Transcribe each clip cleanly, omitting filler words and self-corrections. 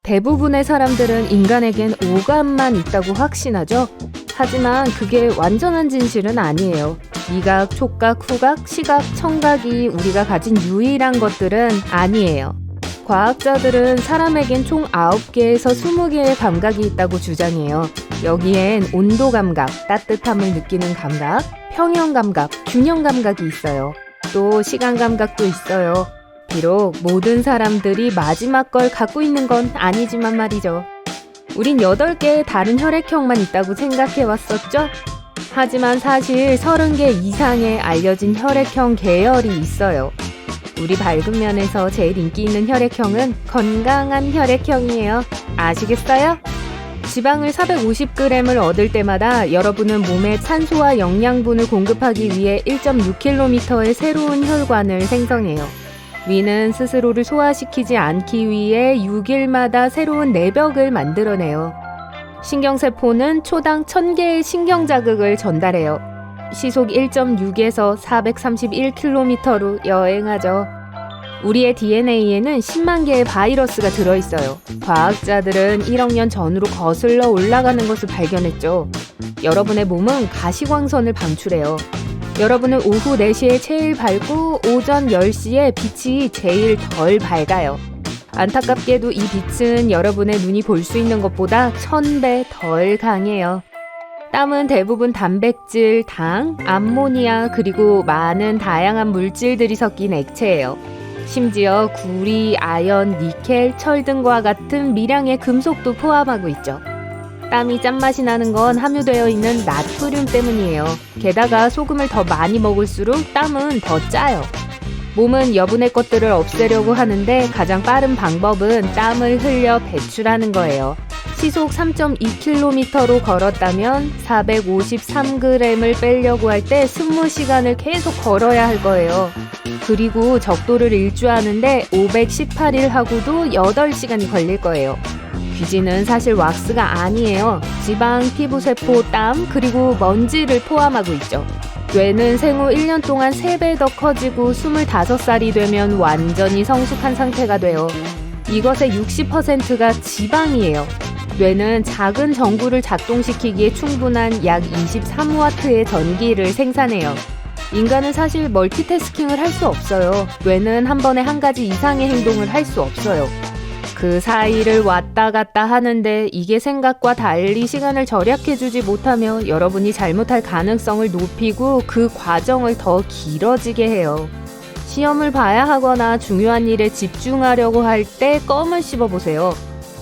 대부분의 사람들은 인간에겐 오감만 있다고 확신하죠. 하지만 그게 완전한 진실은 아니에요. 미각, 촉각, 후각, 시각, 청각이 우리가 가진 유일한 것들은 아니에요. 과학자들은 사람에겐 총 9개에서 20개의 감각이 있다고 주장해요. 여기엔 온도 감각, 따뜻함을 느끼는 감각, 평형 감각, 균형 감각이 있어요. 또 시간 감각도 있어요. 비록 모든 사람들이 마지막 걸 갖고 있는 건 아니지만 말이죠. 우린 8개의 다른 혈액형만 있다고 생각해왔었죠? 하지만 사실 30개 이상의 알려진 혈액형 계열이 있어요. 우리 밝은 면에서 제일 인기 있는 혈액형은 건강한 혈액형이에요. 아시겠어요? 지방을 450g을 얻을 때마다 여러분은 몸에 산소와 영양분을 공급하기 위해 1.6km의 새로운 혈관을 생성해요. 위는 스스로를 소화시키지 않기 위해 6일마다 새로운 내벽을 만들어내요. 신경세포는 초당 1000개의 신경자극을 전달해요. 시속 1.6에서 431km로 여행하죠. 우리의 DNA에는 10만 개의 바이러스가 들어있어요. 과학자들은 1억 년 전으로 거슬러 올라가는 것을 발견했죠. 여러분의 몸은 가시광선을 방출해요. 여러분은 오후 4시에 제일 밝고 오전 10시에 빛이 제일 덜 밝아요. 안타깝게도 이 빛은 여러분의 눈이 볼 수 있는 것보다 1000배 덜 강해요. 땀은 대부분 단백질, 당, 암모니아 그리고 많은 다양한 물질들이 섞인 액체예요. 심지어 구리, 아연, 니켈, 철 등과 같은 미량의 금속도 포함하고 있죠. 땀이 짠맛이 나는 건 함유되어 있는 나트륨 때문이에요. 게다가 소금을 더 많이 먹을수록 땀은 더 짜요. 몸은 여분의 것들을 없애려고 하는데 가장 빠른 방법은 땀을 흘려 배출하는 거예요. 시속 3.2km로 걸었다면 453g을 빼려고 할 때 20시간을 계속 걸어야 할 거예요. 그리고 적도를 일주하는데 518일 하고도 8시간이 걸릴 거예요. 귀지는 사실 왁스가 아니에요. 지방, 피부세포, 땀, 그리고 먼지를 포함하고 있죠. 뇌는 생후 1년 동안 3배 더 커지고 25살이 되면 완전히 성숙한 상태가 돼요. 이것의 60%가 지방이에요. 뇌는 작은 전구를 작동시키기에 충분한 약 23W의 전기를 생산해요. 인간은 사실 멀티태스킹을 할 수 없어요. 뇌는 한 번에 한 가지 이상의 행동을 할 수 없어요. 그 사이를 왔다 갔다 하는데 이게 생각과 달리 시간을 절약해주지 못하며 여러분이 잘못할 가능성을 높이고 그 과정을 더 길어지게 해요. 시험을 봐야 하거나 중요한 일에 집중하려고 할 때 껌을 씹어보세요.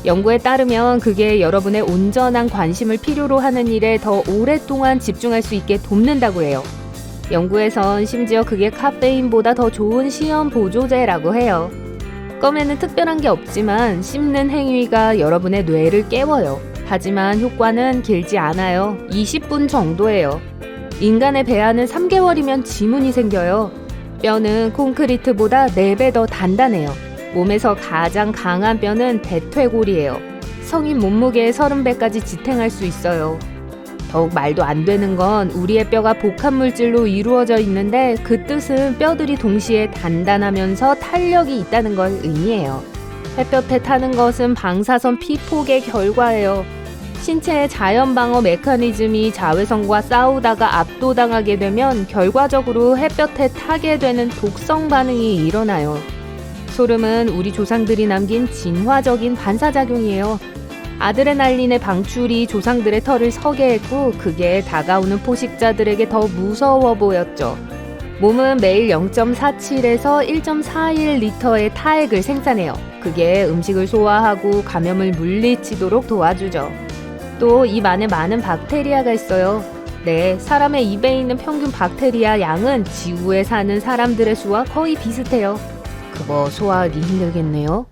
연구에 따르면 그게 여러분의 온전한 관심을 필요로 하는 일에 더 오랫동안 집중할 수 있게 돕는다고 해요. 연구에선 심지어 그게 카페인보다 더 좋은 시험 보조제라고 해요. 껌에는 특별한 게 없지만 씹는 행위가 여러분의 뇌를 깨워요. 하지만 효과는 길지 않아요. 20분 정도예요. 인간의 배아는 3개월이면 지문이 생겨요. 뼈는 콘크리트보다 4배 더 단단해요. 몸에서 가장 강한 뼈는 대퇴골이에요. 성인 몸무게의 30배까지 지탱할 수 있어요. 더욱 말도 안 되는 건 우리의 뼈가 복합물질로 이루어져 있는데 그 뜻은 뼈들이 동시에 단단하면서 탄력이 있다는 걸 의미해요. 햇볕에 타는 것은 방사선 피폭의 결과예요. 신체의 자연 방어 메커니즘이 자외선과 싸우다가 압도당하게 되면 결과적으로 햇볕에 타게 되는 독성 반응이 일어나요. 소름은 우리 조상들이 남긴 진화적인 반사작용이에요. 아드레날린의 방출이 조상들의 털을 서게 했고 그게 다가오는 포식자들에게 더 무서워 보였죠. 몸은 매일 0.47에서 1.41리터의 타액을 생산해요. 그게 음식을 소화하고 감염을 물리치도록 도와주죠. 또 입 안에 많은 박테리아가 있어요. 네, 사람의 입에 있는 평균 박테리아 양은 지구에 사는 사람들의 수와 거의 비슷해요. 그거 소화하기 힘들겠네요.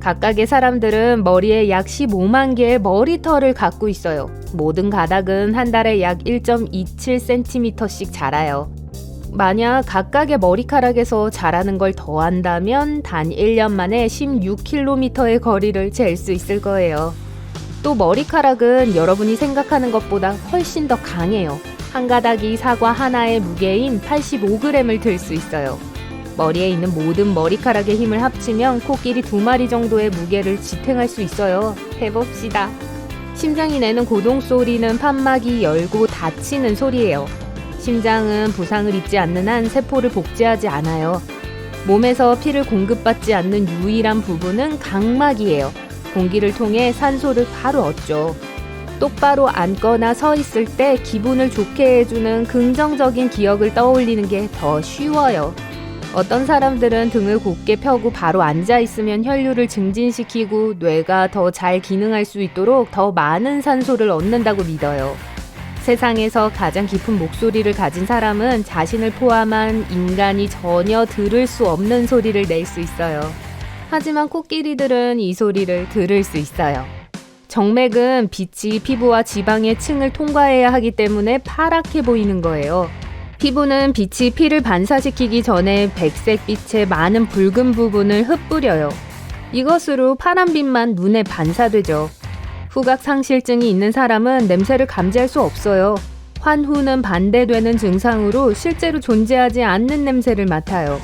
각각의 사람들은 머리에 약 15만 개의 머리털을 갖고 있어요. 모든 가닥은 한 달에 약 1.27cm씩 자라요. 만약 각각의 머리카락에서 자라는 걸 더한다면 단 1년 만에 16km의 거리를 잴 수 있을 거예요. 또 머리카락은 여러분이 생각하는 것보다 훨씬 더 강해요. 한 가닥이 사과 하나의 무게인 85g을 들 수 있어요. 머리에 있는 모든 머리카락의 힘을 합치면 코끼리 2마리 정도의 무게를 지탱할 수 있어요. 해봅시다. 심장이 내는 고동 소리는 판막이 열고 닫히는 소리예요. 심장은 부상을 입지 않는 한 세포를 복제하지 않아요. 몸에서 피를 공급받지 않는 유일한 부분은 각막이에요. 공기를 통해 산소를 바로 얻죠. 똑바로 앉거나 서 있을 때 기분을 좋게 해주는 긍정적인 기억을 떠올리는 게 더 쉬워요. 어떤 사람들은 등을 곧게 펴고 바로 앉아 있으면 혈류를 증진시키고 뇌가 더 잘 기능할 수 있도록 더 많은 산소를 얻는다고 믿어요. 세상에서 가장 깊은 목소리를 가진 사람은 자신을 포함한 인간이 전혀 들을 수 없는 소리를 낼 수 있어요. 하지만 코끼리들은 이 소리를 들을 수 있어요. 정맥은 빛이 피부와 지방의 층을 통과해야 하기 때문에 파랗게 보이는 거예요. 피부는 빛이 피를 반사시키기 전에 백색빛의 많은 붉은 부분을 흩뿌려요. 이것으로 파란빛만 눈에 반사되죠. 후각상실증이 있는 사람은 냄새를 감지할 수 없어요. 환후는 반대되는 증상으로 실제로 존재하지 않는 냄새를 맡아요.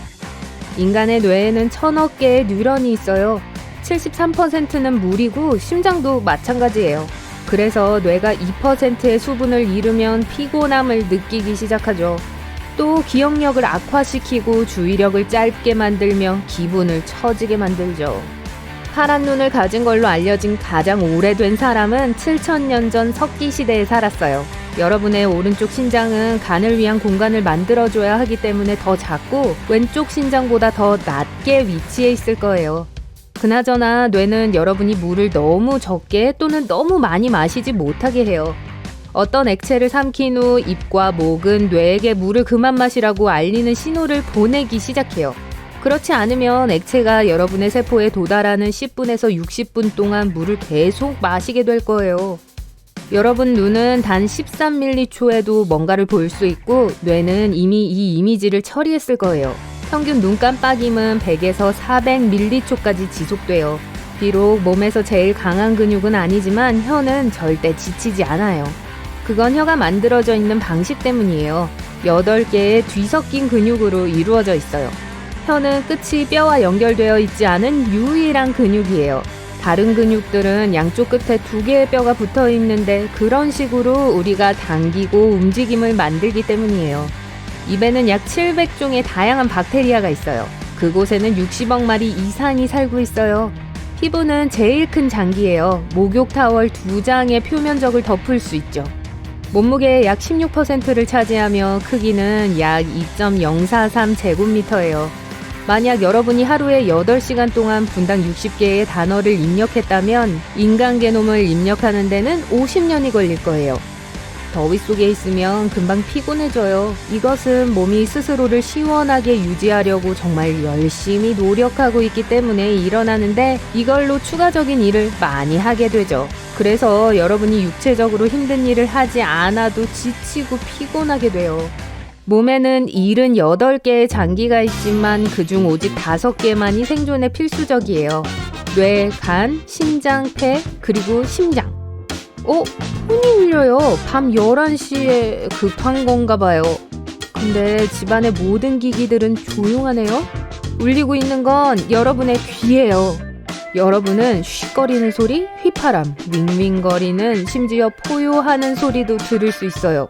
인간의 뇌에는 1000억 개의 뉴런이 있어요. 73%는 물이고 심장도 마찬가지예요. 그래서 뇌가 2%의 수분을 잃으면 피곤함을 느끼기 시작하죠. 또 기억력을 악화시키고 주의력을 짧게 만들며 기분을 처지게 만들죠. 파란 눈을 가진 걸로 알려진 가장 오래된 사람은 7000년 전 석기 시대에 살았어요. 여러분의 오른쪽 신장은 간을 위한 공간을 만들어줘야 하기 때문에 더 작고 왼쪽 신장보다 더 낮게 위치해 있을 거예요. 그나저나 뇌는 여러분이 물을 너무 적게 또는 너무 많이 마시지 못하게 해요. 어떤 액체를 삼킨 후 입과 목은 뇌에게 물을 그만 마시라고 알리는 신호를 보내기 시작해요. 그렇지 않으면 액체가 여러분의 세포에 도달하는 10분에서 60분 동안 물을 계속 마시게 될 거예요. 여러분 눈은 단 13mC초에도 뭔가를 볼 수 있고 뇌는 이미 이 이미지를 처리했을 거예요. 평균 눈 깜빡임은 100에서 400mC초까지 지속돼요. 비록 몸에서 제일 강한 근육은 아니지만 혀는 절대 지치지 않아요. 그건 혀가 만들어져 있는 방식 때문이에요. 8개의 뒤섞인 근육으로 이루어져 있어요. 혀는 끝이 뼈와 연결되어 있지 않은 유일한 근육이에요. 다른 근육들은 양쪽 끝에 2개의 뼈가 붙어 있는데 그런 식으로 우리가 당기고 움직임을 만들기 때문이에요. 입에는 약 700종의 다양한 박테리아가 있어요. 그곳에는 60억 마리 이상이 살고 있어요. 피부는 제일 큰 장기예요. 목욕 타월 2장의 표면적을 덮을 수 있죠. 몸무게의 약 16%를 차지하며 크기는 약 2.043제곱미터예요. 만약 여러분이 하루에 8시간 동안 분당 60개의 단어를 입력했다면 인간 게놈을 입력하는 데는 50년이 걸릴 거예요. 더위 속에 있으면 금방 피곤해져요. 이것은 몸이 스스로를 시원하게 유지하려고 정말 열심히 노력하고 있기 때문에 일어나는데 이걸로 추가적인 일을 많이 하게 되죠. 그래서 여러분이 육체적으로 힘든 일을 하지 않아도 지치고 피곤하게 돼요. 몸에는 78개의 장기가 있지만 그중 오직 5개만이 생존에 필수적이에요. 뇌, 간, 심장, 폐, 그리고 심장. 손이 울려요. 밤 11시에 급한 건가 봐요. 근데 집안의 모든 기기들은 조용하네요. 울리고 있는 건 여러분의 귀예요. 여러분은 쉿거리는 소리, 휘파람, 윙윙거리는 심지어 포효하는 소리도 들을 수 있어요.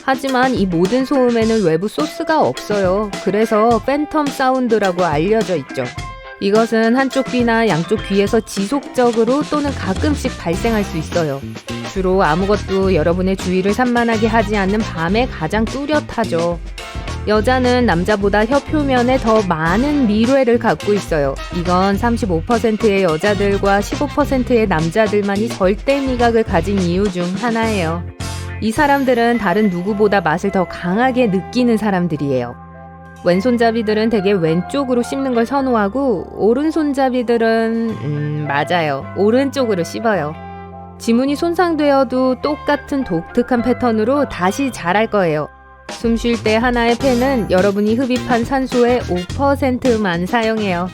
하지만 이 모든 소음에는 외부 소스가 없어요. 그래서 팬텀 사운드라고 알려져 있죠. 이것은 한쪽 귀나 양쪽 귀에서 지속적으로 또는 가끔씩 발생할 수 있어요. 주로 아무것도 여러분의 주의를 산만하게 하지 않는 밤에 가장 뚜렷하죠. 여자는 남자보다 혀 표면에 더 많은 미뢰를 갖고 있어요. 이건 35%의 여자들과 15%의 남자들만이 절대 미각을 가진 이유 중 하나예요. 이 사람들은 다른 누구보다 맛을 더 강하게 느끼는 사람들이에요. 왼손잡이들은 대개 왼쪽으로 씹는 걸 선호하고 오른손잡이들은 맞아요. 오른쪽으로 씹어요. 지문이 손상되어도 똑같은 독특한 패턴으로 다시 자랄 거예요. 숨 쉴 때 하나의 펜은 여러분이 흡입한 산소의 5%만 사용해요.